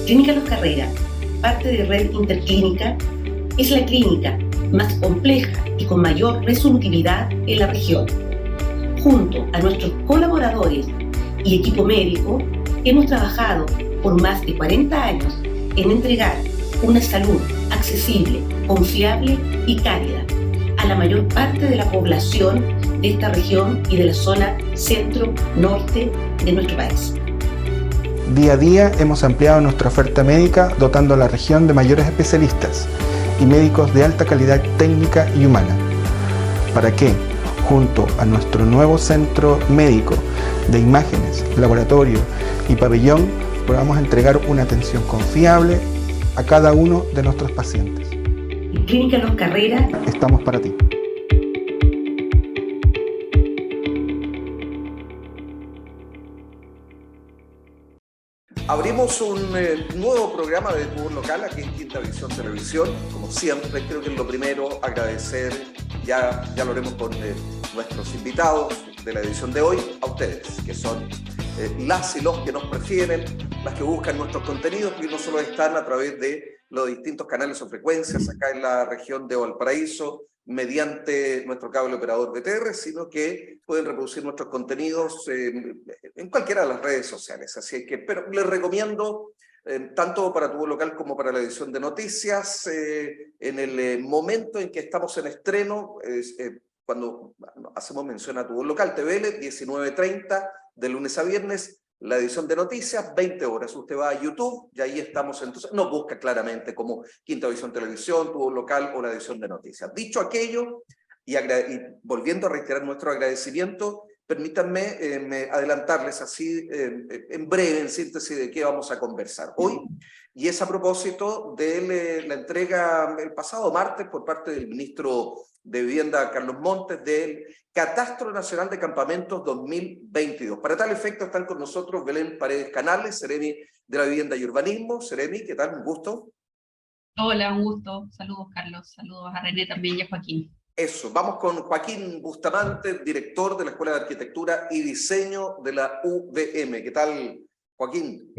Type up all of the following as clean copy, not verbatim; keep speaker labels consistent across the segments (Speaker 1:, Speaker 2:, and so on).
Speaker 1: Clínica Los Carreras, parte de Red Interclínica, es la clínica más compleja y con mayor resolutividad en la región. Junto a nuestros colaboradores y equipo médico, hemos trabajado por más de 40 años en entregar una salud accesible, confiable y cálida a la mayor parte de la población de esta región y de la zona centro-norte de nuestro país.
Speaker 2: Día a día hemos ampliado nuestra oferta médica dotando a la región de mayores especialistas y médicos de alta calidad técnica y humana, para que, junto a nuestro nuevo centro médico de imágenes, laboratorio y pabellón, podamos entregar una atención confiable a cada uno de nuestros pacientes.
Speaker 1: En Clínica Los Carreras
Speaker 2: estamos para ti.
Speaker 3: Abrimos un nuevo programa de Fútbol Local aquí en Quinta Visión Televisión. Como siempre, creo que es lo primero agradecer, ya lo haremos con nuestros invitados de la edición de hoy, a ustedes, que son las y los que nos prefieren, las que buscan nuestros contenidos y no solo están a través de los distintos canales o frecuencias acá en la región de Valparaíso, mediante nuestro cable operador BTR, sino que pueden reproducir nuestros contenidos en cualquiera de las redes sociales. Así que, pero les recomiendo, tanto para Tu Voz Local como para la edición de noticias, en el momento en que estamos en estreno, cuando hacemos mención a Tu Voz Local, TVL, 19:30, de lunes a viernes, la edición de noticias, 20 horas. Usted va a YouTube y ahí estamos, entonces nos busca claramente como Quinta Visión Televisión, Tu Voz Local o la edición de noticias. Dicho aquello, y volviendo a reiterar nuestro agradecimiento, permítanme adelantarles así, en breve, en síntesis, de qué vamos a conversar hoy. Y es a propósito de la entrega el pasado martes por parte del ministro de Vivienda, Carlos Montes, del Catastro Nacional de Campamentos 2022. Para tal efecto están con nosotros Belén Paredes Canales, Seremi de la Vivienda y Urbanismo. Seremi, ¿qué tal? Un gusto.
Speaker 4: Hola, un gusto. Saludos, Carlos. Saludos a René también y a Joaquín.
Speaker 3: Eso, vamos con Joaquín Bustamante, director de la Escuela de Arquitectura y Diseño de la UVM. ¿Qué tal, Joaquín?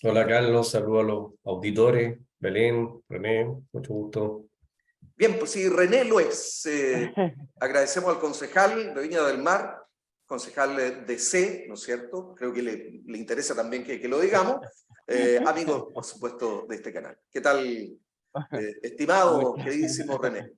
Speaker 5: Hola Carlos, saludos a los auditores, Belén, René, mucho gusto.
Speaker 3: Bien, pues sí, René lo es. Agradecemos al concejal de Viña del Mar, concejal de C, ¿no es cierto? Creo que le interesa también que lo digamos. Amigo, por supuesto, de este canal. ¿Qué tal, estimado, queridísimo René?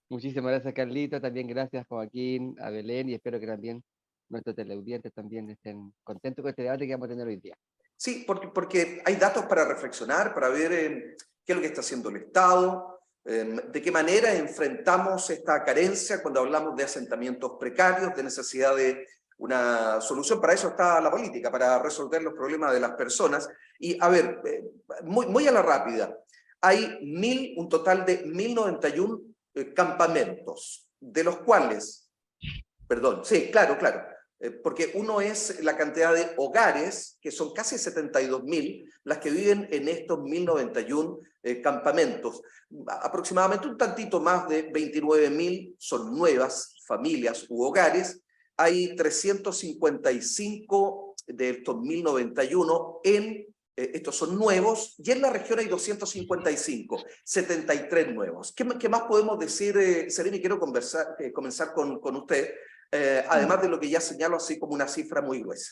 Speaker 6: Muchísimas gracias, Carlito. También gracias, Joaquín, a Belén, y espero que también nuestros teleaudientes también estén contentos con este debate que vamos a tener hoy día.
Speaker 3: Sí, porque hay datos para reflexionar, para ver qué es lo que está haciendo el Estado, de qué manera enfrentamos esta carencia cuando hablamos de asentamientos precarios, de necesidad de una solución. Para eso está la política, para resolver los problemas de las personas. Y a ver, muy a la rápida, hay un total de 1091 campamentos, de los cuales, perdón, sí, claro, porque uno es la cantidad de hogares, que son casi 72.000, las que viven en estos 1091 campamentos. Aproximadamente un tantito más de 29.000 son nuevas familias u hogares. Hay 355 de estos 1091 estos son nuevos, y en la región hay 255, 73 nuevos. ¿Qué más podemos decir, Serena? Quiero comenzar con usted. Además de lo que ya señalo así como una cifra muy gruesa.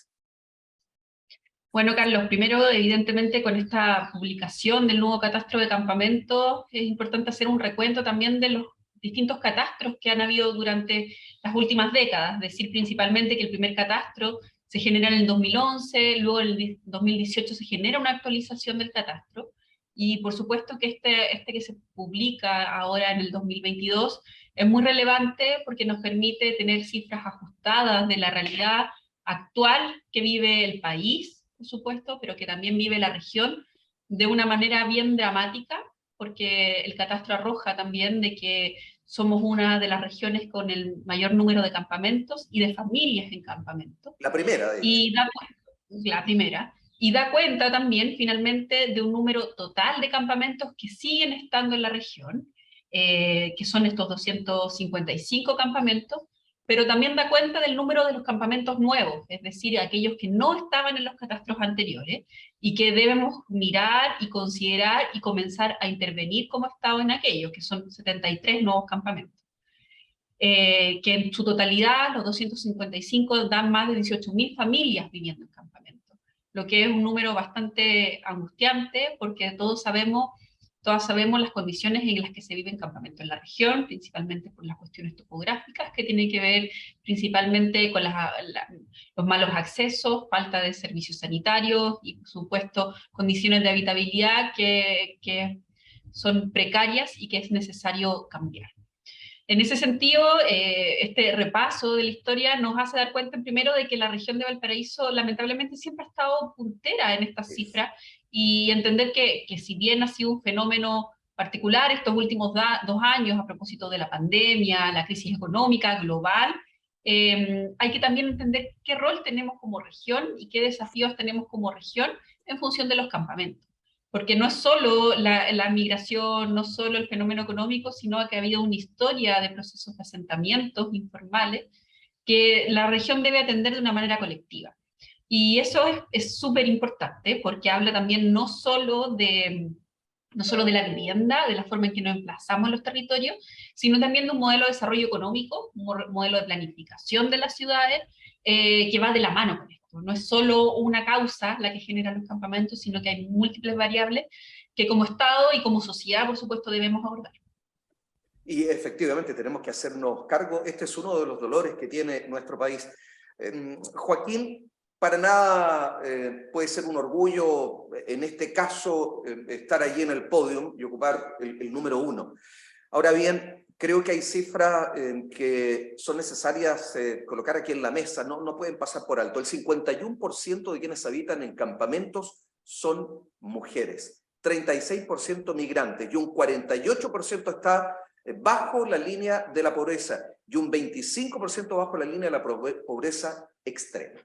Speaker 4: Bueno, Carlos, primero, evidentemente, con esta publicación del nuevo catastro de campamentos, es importante hacer un recuento también de los distintos catastros que han habido durante las últimas décadas, es decir, principalmente que el primer catastro se genera en el 2011, luego en el 2018 se genera una actualización del catastro, y por supuesto que este que se publica ahora en el 2022 es muy relevante porque nos permite tener cifras ajustadas de la realidad actual que vive el país, por supuesto, pero que también vive la región de una manera bien dramática, porque el catastro arroja también de que somos una de las regiones con el mayor número de campamentos y de familias en campamentos.
Speaker 3: La primera, de
Speaker 4: hecho. La primera. Y da cuenta también, finalmente, de un número total de campamentos que siguen estando en la región, que son estos 255 campamentos, pero también da cuenta del número de los campamentos nuevos, es decir, aquellos que no estaban en los catastros anteriores y que debemos mirar y considerar y comenzar a intervenir como Estado en aquellos, que son 73 nuevos campamentos. Que en su totalidad, los 255 dan más de 18.000 familias viviendo en campamentos, lo que es un número bastante angustiante, porque todas sabemos las condiciones en las que se vive en campamento en la región, principalmente por las cuestiones topográficas, que tienen que ver principalmente con los malos accesos, falta de servicios sanitarios y, por supuesto, condiciones de habitabilidad que son precarias y que es necesario cambiar. En ese sentido, este repaso de la historia nos hace dar cuenta primero de que la región de Valparaíso lamentablemente siempre ha estado puntera en estas cifras, y entender que si bien ha sido un fenómeno particular estos últimos 2 años a propósito de la pandemia, la crisis económica global, hay que también entender qué rol tenemos como región y qué desafíos tenemos como región en función de los campamentos. Porque no es solo la migración, no solo el fenómeno económico, sino que ha habido una historia de procesos de asentamientos informales que la región debe atender de una manera colectiva. Y eso es súper importante, porque habla también no solo de la vivienda, de la forma en que nos emplazamos en los territorios, sino también de un modelo de desarrollo económico, un modelo de planificación de las ciudades, que va de la mano con esto. No es solo una causa la que genera los campamentos, sino que hay múltiples variables que como Estado y como sociedad, por supuesto, debemos abordar.
Speaker 3: Y efectivamente tenemos que hacernos cargo. Este es uno de los dolores que tiene nuestro país. Joaquín, para nada puede ser un orgullo, en este caso, estar allí en el podio y ocupar el número 1. Ahora bien, creo que hay cifras que son necesarias colocar aquí en la mesa, no pueden pasar por alto. El 51% de quienes habitan en campamentos son mujeres, 36% migrantes, y un 48% está bajo la línea de la pobreza, y un 25% bajo la línea de la pobreza extrema.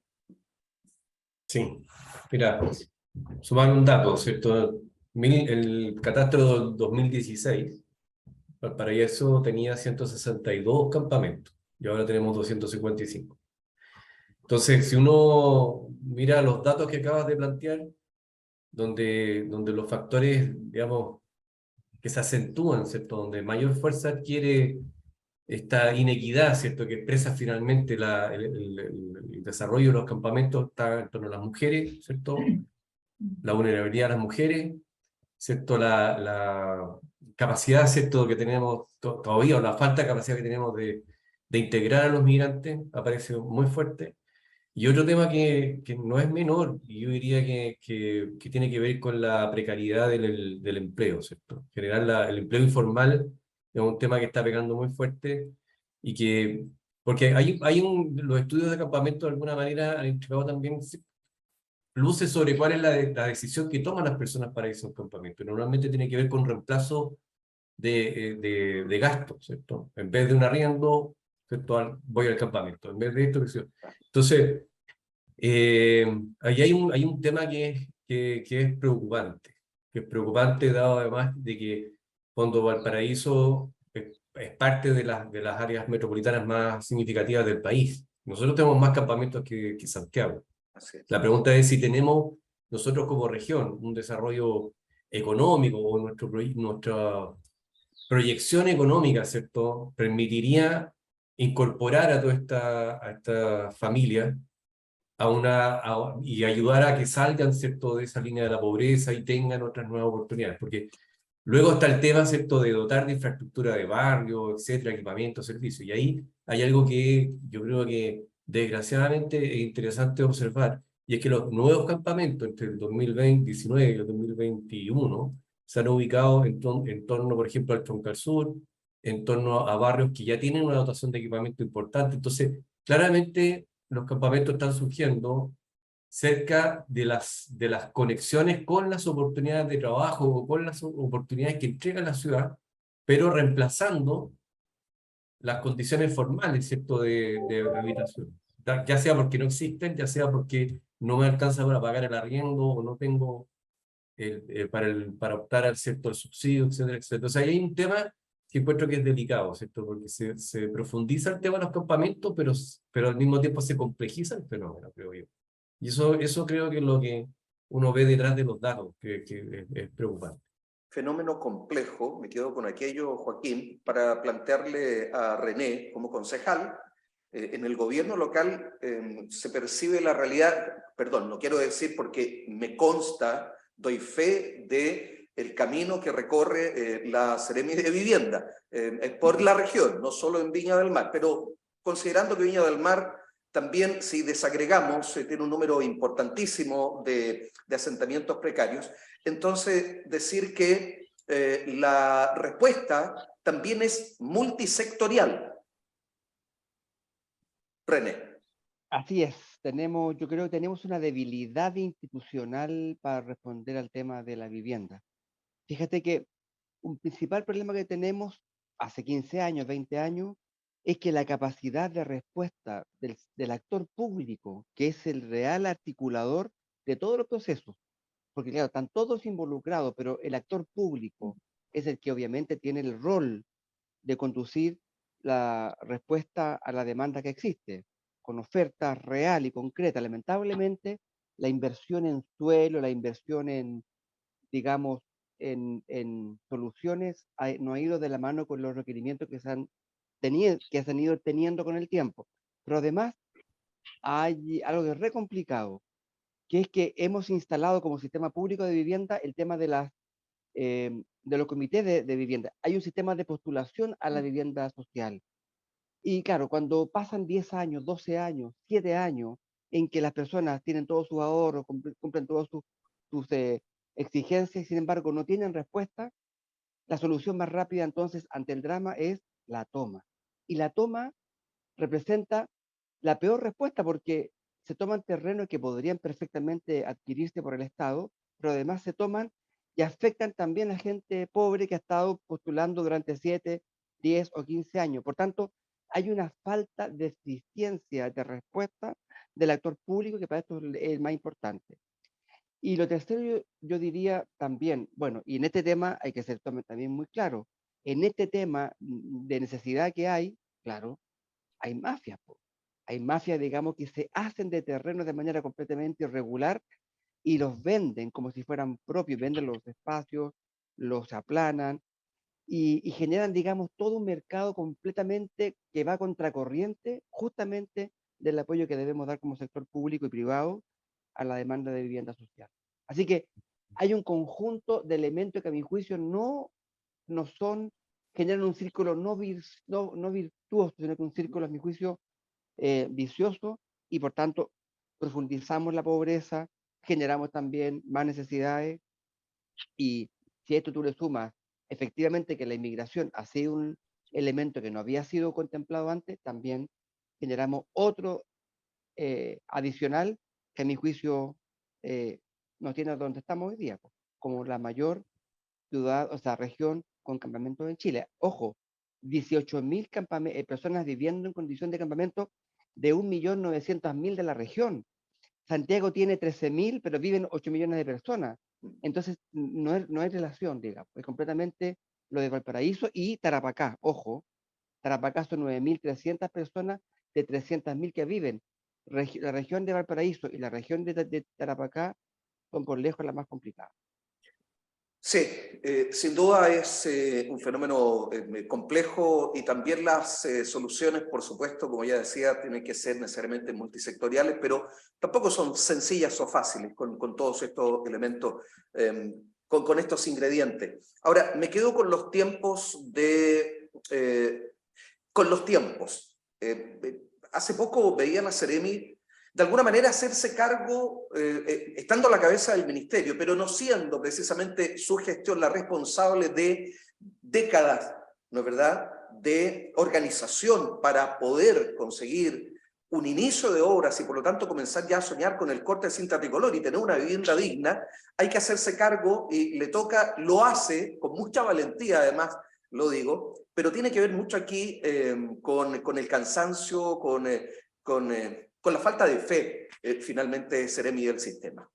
Speaker 5: Sí, mira, sumar un dato, ¿cierto? El catastro del 2016, Valparaíso tenía 162 campamentos, y ahora tenemos 255. Entonces, si uno mira los datos que acabas de plantear, donde los factores, digamos, que se acentúan, ¿cierto? Donde mayor fuerza adquiere esta inequidad, ¿cierto?, que expresa finalmente el desarrollo de los campamentos, está en torno a las mujeres, ¿cierto?, la vulnerabilidad de las mujeres, ¿cierto?, la capacidad, ¿cierto?, que tenemos todavía, o la falta de capacidad que tenemos de integrar a los migrantes, aparece muy fuerte. Y otro tema que no es menor, y yo diría que tiene que ver con la precariedad del empleo, ¿cierto? En general, el empleo informal es un tema que está pegando muy fuerte, y que, porque los estudios de campamento de alguna manera han entregado también luces sobre cuál es la decisión que toman las personas para irse a un campamento. Normalmente tiene que ver con reemplazo de gastos, ¿cierto? En vez de un arriendo, ¿cierto?, voy al campamento, en vez de esto, entonces, ahí hay un tema que es preocupante, dado además de que cuando Valparaíso es parte de las áreas metropolitanas más significativas del país. Nosotros tenemos más campamentos que Santiago. La pregunta es si tenemos nosotros como región un desarrollo económico, o nuestra proyección económica, ¿cierto?, permitiría incorporar a toda esta familia y ayudar a que salgan, ¿cierto?, de esa línea de la pobreza y tengan otras nuevas oportunidades. Porque luego está el tema, ¿cierto?, de dotar de infraestructura de barrio, etcétera, equipamiento, servicios. Y ahí hay algo que yo creo que desgraciadamente es interesante observar, y es que los nuevos campamentos entre el 2019 y el 2021 se han ubicado en torno, por ejemplo, al Troncal Sur, en torno a barrios que ya tienen una dotación de equipamiento importante. Entonces, claramente los campamentos están surgiendo cerca de las conexiones con las oportunidades de trabajo, o con las oportunidades que entrega la ciudad, pero reemplazando las condiciones formales, ¿cierto?, de habitación. Ya sea porque no existen, ya sea porque no me alcanza para pagar el arriendo, o no tengo para optar al cierto subsidio, etcétera, etcétera. Entonces ahí hay un tema sí encuentro que es delicado, ¿cierto? Porque se profundiza el tema de los campamentos, pero al mismo tiempo se complejiza el fenómeno, creo yo. Y eso creo que es lo que uno ve detrás de los datos, que es preocupante.
Speaker 3: Fenómeno complejo, me quedo con aquello, Joaquín, para plantearle a René como concejal. En el gobierno local se percibe la realidad, perdón, no quiero decir porque me consta, doy fe de el camino que recorre la Seremi de Vivienda por la región, no solo en Viña del Mar, pero considerando que Viña del Mar también, si desagregamos, tiene un número importantísimo de asentamientos precarios, entonces decir que la respuesta también es multisectorial. René.
Speaker 6: Así es, yo creo que tenemos una debilidad institucional para responder al tema de la vivienda. Fíjate que un principal problema que tenemos hace 15 años, 20 años, es que la capacidad de respuesta del actor público, que es el real articulador de todos los procesos, porque claro, están todos involucrados, pero el actor público es el que obviamente tiene el rol de conducir la respuesta a la demanda que existe, con oferta real y concreta. Lamentablemente, la inversión en suelo, la inversión en, digamos, en soluciones no ha ido de la mano con los requerimientos que se han ido teniendo con el tiempo. Pero además, hay algo que es re complicado, que es que hemos instalado como sistema público de vivienda el tema de los comités de vivienda. Hay un sistema de postulación a la vivienda social. Y claro, cuando pasan 10 años, 12 años, 7 años, en que las personas tienen todos sus ahorros, cumplen todas sus exigencias, y sin embargo no tienen respuesta, la solución más rápida entonces ante el drama es la toma. Y la toma representa la peor respuesta porque se toman terrenos que podrían perfectamente adquirirse por el Estado, pero además se toman y afectan también a gente pobre que ha estado postulando durante 7, 10 o 15 años. Por tanto, hay una falta de eficiencia de respuesta del actor público que para esto es el más importante. Y lo tercero, yo diría también, bueno, y en este tema hay que ser también muy claro, en este tema de necesidad que hay, claro, hay mafias, hay mafias, digamos, que se hacen de terrenos de manera completamente irregular y los venden como si fueran propios, venden los espacios, los aplanan y generan, digamos, todo un mercado completamente que va contracorriente justamente del apoyo que debemos dar como sector público y privado a la demanda de vivienda social. Así que hay un conjunto de elementos que a mi juicio no generan un círculo no virtuoso, sino que un círculo a mi juicio vicioso, y por tanto profundizamos la pobreza, generamos también más necesidades, y si a esto tú le sumas efectivamente que la inmigración ha sido un elemento que no había sido contemplado antes, también generamos otro adicional que a mi juicio nos tiene donde estamos hoy día, como la mayor ciudad, o sea, región con campamentos en Chile. Ojo, 18.000 personas viviendo en condición de campamento de 1.900.000 de la región. Santiago tiene 13.000, pero viven 8 millones de personas. Entonces, no hay relación, digamos. Es completamente lo de Valparaíso y Tarapacá. Ojo, Tarapacá son 9.300 personas de 300.000 que viven. La región de Valparaíso y la región de Tarapacá son por lejos las más complicadas.
Speaker 3: Sí, sin duda es un fenómeno complejo, y también las soluciones, por supuesto, como ya decía, tienen que ser necesariamente multisectoriales, pero tampoco son sencillas o fáciles con todos estos elementos, con estos ingredientes. Ahora, me quedo con los tiempos hace poco veía a la Seremi de alguna manera hacerse cargo, estando a la cabeza del ministerio, pero no siendo precisamente su gestión la responsable de décadas, ¿no es verdad?, de organización para poder conseguir un inicio de obras y por lo tanto comenzar ya a soñar con el corte de cinta tricolor y tener una vivienda digna. Hay que hacerse cargo y le toca, lo hace con mucha valentía además, lo digo, pero tiene que ver mucho aquí con el cansancio, con la falta de fe, finalmente, Seremi, del sistema.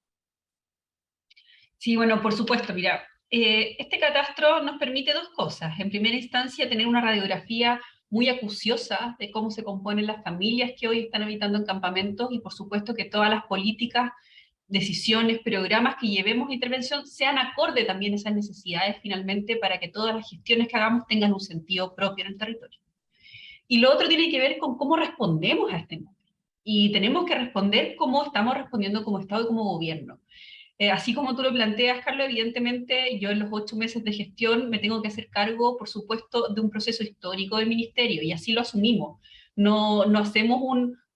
Speaker 4: Sí, bueno, por supuesto, mira, Este catastro nos permite dos cosas. En primera instancia, tener una radiografía muy acuciosa de cómo se componen las familias que hoy están habitando en campamentos, y por supuesto que todas las políticas, decisiones, programas que llevemos de intervención sean acorde también a esas necesidades finalmente, para que todas las gestiones que hagamos tengan un sentido propio en el territorio. Y lo otro tiene que ver con cómo respondemos a este mundo. Y tenemos que responder cómo estamos respondiendo como Estado y como gobierno. Así como tú lo planteas, Carlos, evidentemente yo en los 8 meses de gestión me tengo que hacer cargo, por supuesto, de un proceso histórico del ministerio, y así lo asumimos. No hacemos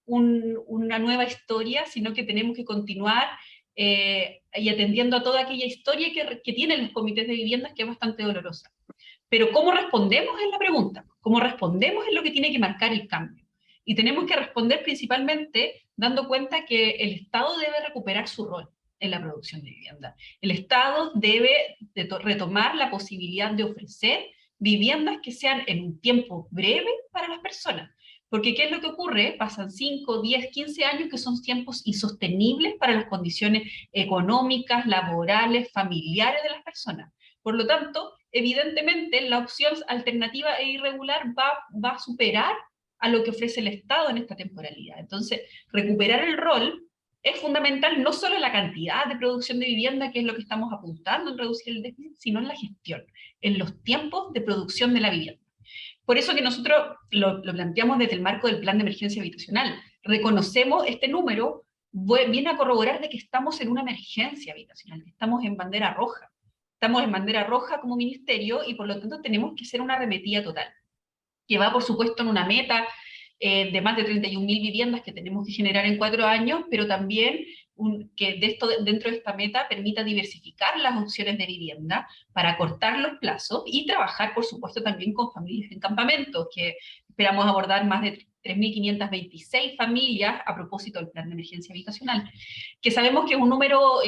Speaker 4: una nueva historia, sino que tenemos que continuar y atendiendo a toda aquella historia que tienen los comités de viviendas, que es bastante dolorosa. Pero ¿cómo respondemos es la pregunta? ¿Cómo respondemos es lo que tiene que marcar el cambio? Y tenemos que responder principalmente dando cuenta que el Estado debe recuperar su rol en la producción de vivienda. El Estado debe retomar la posibilidad de ofrecer viviendas que sean en un tiempo breve para las personas. Porque ¿qué es lo que ocurre? Pasan 5, 10, 15 años que son tiempos insostenibles para las condiciones económicas, laborales, familiares de las personas. Por lo tanto, evidentemente, la opción alternativa e irregular va a superar a lo que ofrece el Estado en esta temporalidad. Entonces, recuperar el rol es fundamental, no solo en la cantidad de producción de vivienda, que es lo que estamos apuntando en reducir el déficit, sino en la gestión, en los tiempos de producción de la vivienda. Por eso que nosotros lo planteamos desde el marco del plan de emergencia habitacional. Reconocemos este número, viene a corroborar de que estamos en una emergencia habitacional, que estamos en bandera roja. Estamos en bandera roja como ministerio, y por lo tanto tenemos que hacer una arremetida total, que va por supuesto en una meta de más de 31.000 viviendas que tenemos que generar en 4 años, pero también que dentro de esta meta permita diversificar las opciones de vivienda para acortar los plazos y trabajar, por supuesto, también con familias en campamentos, que esperamos abordar más de 3.526 familias a propósito del plan de emergencia habitacional, que sabemos que es un número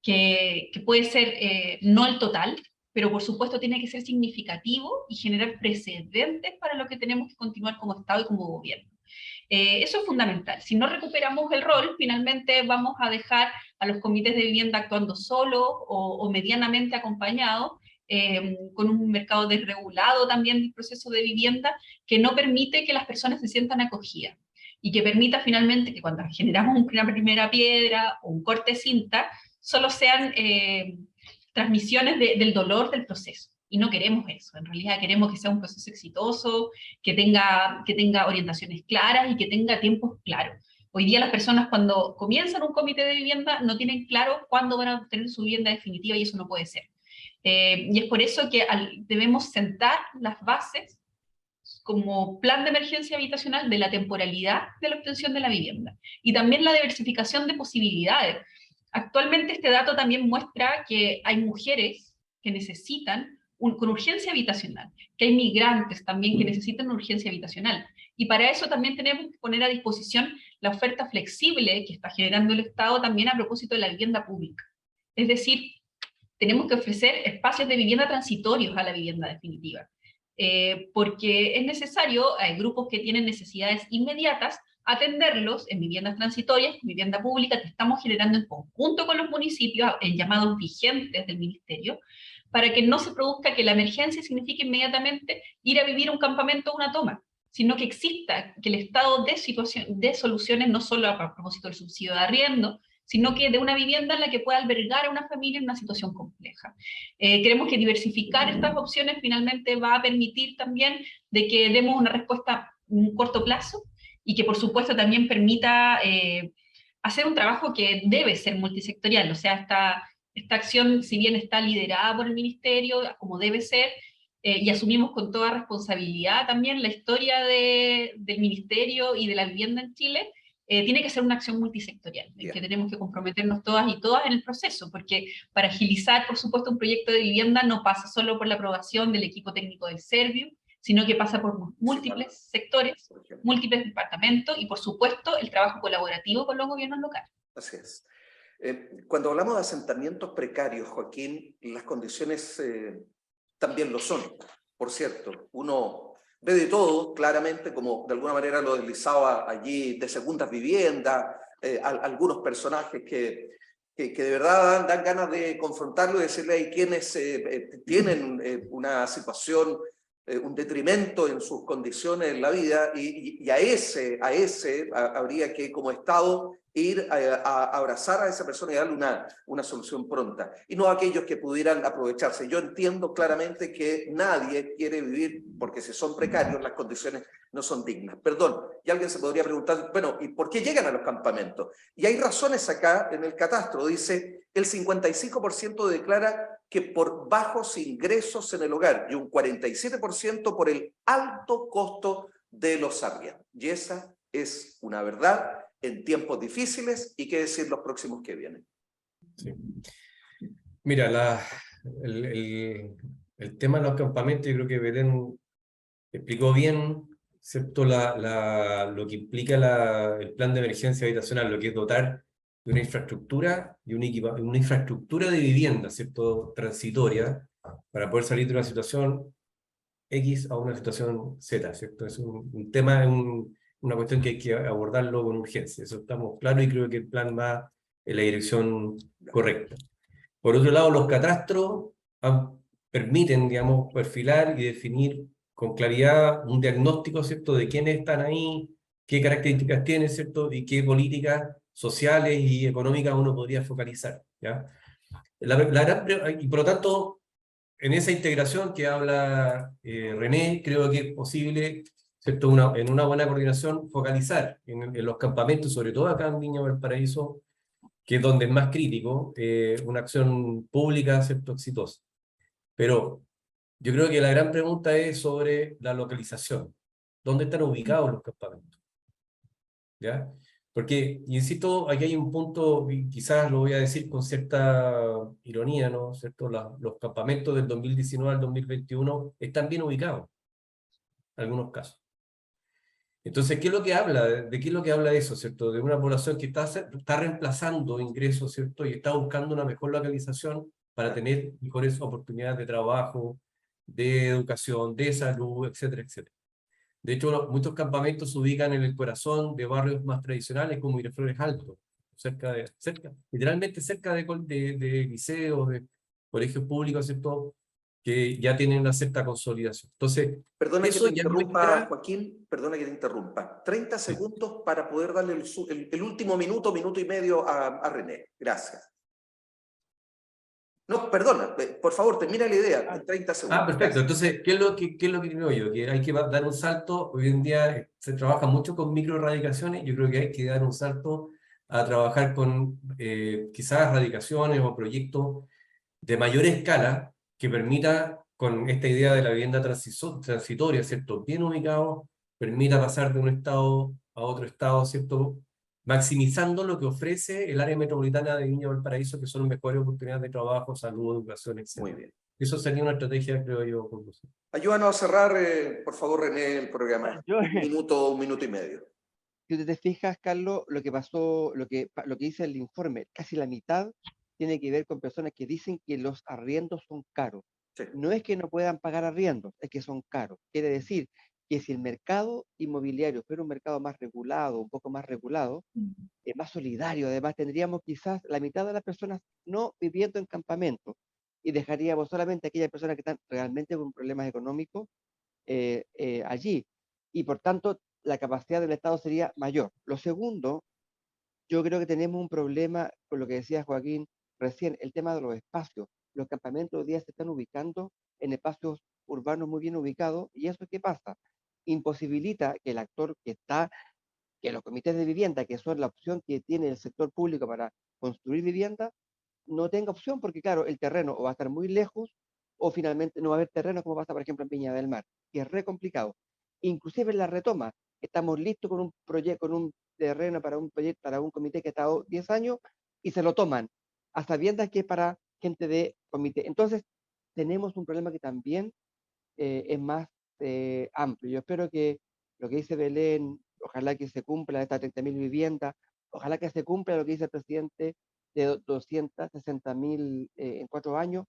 Speaker 4: que puede ser no el total, pero por supuesto tiene que ser significativo y generar precedentes para lo que tenemos que continuar como Estado y como gobierno. Eso es fundamental. Si no recuperamos el rol, finalmente vamos a dejar a los comités de vivienda actuando solos o medianamente acompañados, con un mercado desregulado también del proceso de vivienda, que no permite que las personas se sientan acogidas, y que permita finalmente que cuando generamos una primera piedra o un corte de cinta, solo sean transmisiones del dolor del proceso. Y no queremos eso. En realidad queremos que sea un proceso exitoso, que tenga orientaciones claras y que tenga tiempos claros. Hoy día las personas, cuando comienzan un comité de vivienda, no tienen claro cuándo van a obtener su vivienda definitiva, y eso no puede ser. Y es por eso que debemos sentar las bases como plan de emergencia habitacional de la temporalidad de la obtención de la vivienda. Y también la diversificación de posibilidades. Actualmente este dato también muestra que hay mujeres que necesitan con urgencia habitacional, que hay migrantes también que necesitan urgencia habitacional, y para eso también tenemos que poner a disposición la oferta flexible que está generando el Estado también a propósito de la vivienda pública. Es decir, tenemos que ofrecer espacios de vivienda transitorios a la vivienda definitiva, porque es necesario, hay grupos que tienen necesidades inmediatas, atenderlos en viviendas transitorias, en vivienda pública, que estamos generando en conjunto con los municipios, en llamados vigentes del ministerio, para que no se produzca que la emergencia signifique inmediatamente ir a vivir a un campamento o una toma, sino que exista, que el Estado dé soluciones no solo a propósito del subsidio de arriendo, sino que de una vivienda en la que pueda albergar a una familia en una situación compleja. Creemos que diversificar estas opciones finalmente va a permitir también de que demos una respuesta en un corto plazo, y que por supuesto también permita hacer un trabajo que debe ser multisectorial. O sea, esta acción, si bien está liderada por el ministerio, como debe ser, y asumimos con toda responsabilidad también la historia del ministerio y de la vivienda en Chile, tiene que ser una acción multisectorial, en que tenemos que comprometernos todas y todas en el proceso, porque para agilizar, por supuesto, un proyecto de vivienda no pasa solo por la aprobación del equipo técnico del Serviu, sino que pasa por múltiples sectores, múltiples departamentos, y por supuesto el trabajo colaborativo con los gobiernos locales.
Speaker 3: Así es. Cuando hablamos de asentamientos precarios, Joaquín, las condiciones también lo son. Por cierto, uno ve de todo, claramente, como de alguna manera lo deslizaba allí, de segundas viviendas, algunos personajes que que de verdad dan ganas de confrontarlo y decirle hay quienes tienen una situación, un detrimento en sus condiciones en la vida, y a ese habría que, como Estado, ir a abrazar a esa persona y darle una solución pronta, y no a aquellos que pudieran aprovecharse. Yo entiendo claramente que nadie quiere vivir, porque si son precarios, las condiciones no son dignas. Perdón, y alguien se podría preguntar, bueno, ¿y por qué llegan a los campamentos? Y hay razones acá en el catastro. Dice, el 55% declara que por bajos ingresos en el hogar y un 47% por el alto costo de los arriendos. Y esa es una verdad en tiempos difíciles, y qué decir los próximos que vienen.
Speaker 5: Sí. Mira, el tema de los campamentos, yo creo que Belén explicó bien, ¿cierto? Lo que implica el plan de emergencia habitacional, lo que es dotar de una infraestructura y una infraestructura de vivienda, ¿cierto? Transitoria, para poder salir de una situación X a una situación Z, ¿cierto? Es un tema, una cuestión que hay que abordarlo con urgencia. Eso estamos claros, y creo que el plan va en la dirección correcta. Por otro lado, los catastros permiten, digamos, perfilar y definir con claridad un diagnóstico, ¿cierto?, de quiénes están ahí, qué características tienen, ¿cierto?, y qué políticas sociales y económicas uno podría focalizar, ¿ya? Y por lo tanto, en esa integración que habla René, creo que es posible, ¿cierto?, en una buena coordinación, focalizar en los campamentos, sobre todo acá en Viña Valparaíso, que es donde es más crítico, una acción pública, ¿cierto?, exitosa. Pero yo creo que la gran pregunta es sobre la localización. ¿Dónde están ubicados los campamentos? ¿Ya? Porque, insisto, aquí hay un punto, y quizás lo voy a decir con cierta ironía, ¿no? ¿Cierto? Los campamentos del 2019 al 2021 están bien ubicados, en algunos casos. Entonces, ¿qué es lo que habla? ¿De qué es lo que habla eso, cierto? De una población que está reemplazando ingresos, ¿cierto? Y está buscando una mejor localización para tener mejores oportunidades de trabajo, de educación, de salud, etcétera, etcétera. De hecho, muchos campamentos se ubican en el corazón de barrios más tradicionales como Miraflores Alto, literalmente cerca de liceos, de colegios públicos, ¿cierto?, que ya tienen una cierta consolidación. Entonces,
Speaker 3: Perdona que
Speaker 5: eso
Speaker 3: te
Speaker 5: ya no
Speaker 3: interrumpa,
Speaker 5: entra.
Speaker 3: Joaquín, perdona que te interrumpa. 30
Speaker 5: Sí.
Speaker 3: segundos para poder darle el último minuto y medio a René. Gracias. No, perdona, por favor, termina la idea en 30 segundos.
Speaker 5: Perfecto.
Speaker 3: Gracias.
Speaker 5: Entonces, ¿qué es lo que creo yo? Que hay que dar un salto. Hoy en día se trabaja mucho con microerradicaciones. Yo creo que hay que dar un salto a trabajar con quizás radicaciones o proyectos de mayor escala que permita, con esta idea de la vivienda transitoria, ¿cierto?, bien ubicado, permita pasar de un estado a otro estado, ¿cierto?, maximizando lo que ofrece el área metropolitana de Viña Valparaíso, que son mejores oportunidades de trabajo, salud, educación, etc.
Speaker 3: Muy bien.
Speaker 5: Eso sería una estrategia, creo yo, conclusiva.
Speaker 3: Ayúdanos a cerrar, por favor, René, el programa. Un minuto y medio.
Speaker 6: Si tú te fijas, Carlos, lo que pasó, lo que dice el informe, casi la mitad tiene que ver con personas que dicen que los arriendos son caros.
Speaker 3: Sí.
Speaker 6: No es que no puedan pagar arriendos, es que son caros. Quiere decir que si el mercado inmobiliario fuera un mercado más regulado, un poco más regulado, más solidario, además tendríamos quizás la mitad de las personas no viviendo en campamentos, y dejaríamos solamente a aquellas personas que están realmente con problemas económicos allí. Y por tanto, la capacidad del Estado sería mayor. Lo segundo, yo creo que tenemos un problema con lo que decía Joaquín recién, el tema de los espacios. Los campamentos hoy día se están ubicando en espacios urbanos muy bien ubicados, y eso, ¿qué pasa? Imposibilita que el actor que los comités de vivienda, que son la opción que tiene el sector público para construir vivienda, no tenga opción, porque claro, el terreno o va a estar muy lejos, o finalmente no va a haber terreno, como pasa por ejemplo en Viña del Mar, que es re complicado. Inclusive en la retoma, estamos listos con un proyecto, con un terreno para un proyecto, para un comité que ha estado 10 años, y se lo toman, a sabiendas que es para gente de comité. Entonces, tenemos un problema que también es más amplio. Yo espero que lo que dice Belén, ojalá que se cumpla estas 30.000 viviendas, ojalá que se cumpla lo que dice el presidente de 260.000 en 4 años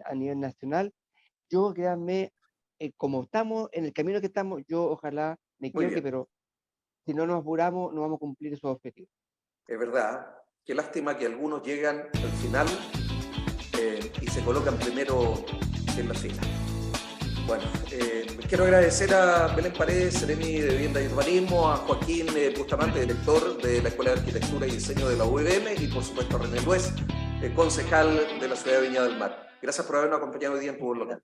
Speaker 6: a nivel nacional. Yo, créanme, como estamos en el camino que estamos, yo ojalá me equivoque, pero si no nos apuramos, no vamos a cumplir esos objetivos.
Speaker 3: Es verdad. Qué lástima que algunos llegan al final y se colocan primero en la fila. Bueno, quiero agradecer a Belén Paredes, Seremi de Vivienda y Urbanismo, a Joaquín Bustamante, director de la Escuela de Arquitectura y Diseño de la UVM, y por supuesto a René Luez, concejal de la ciudad de Viña del Mar. Gracias por habernos acompañado hoy día en Fútbol Local.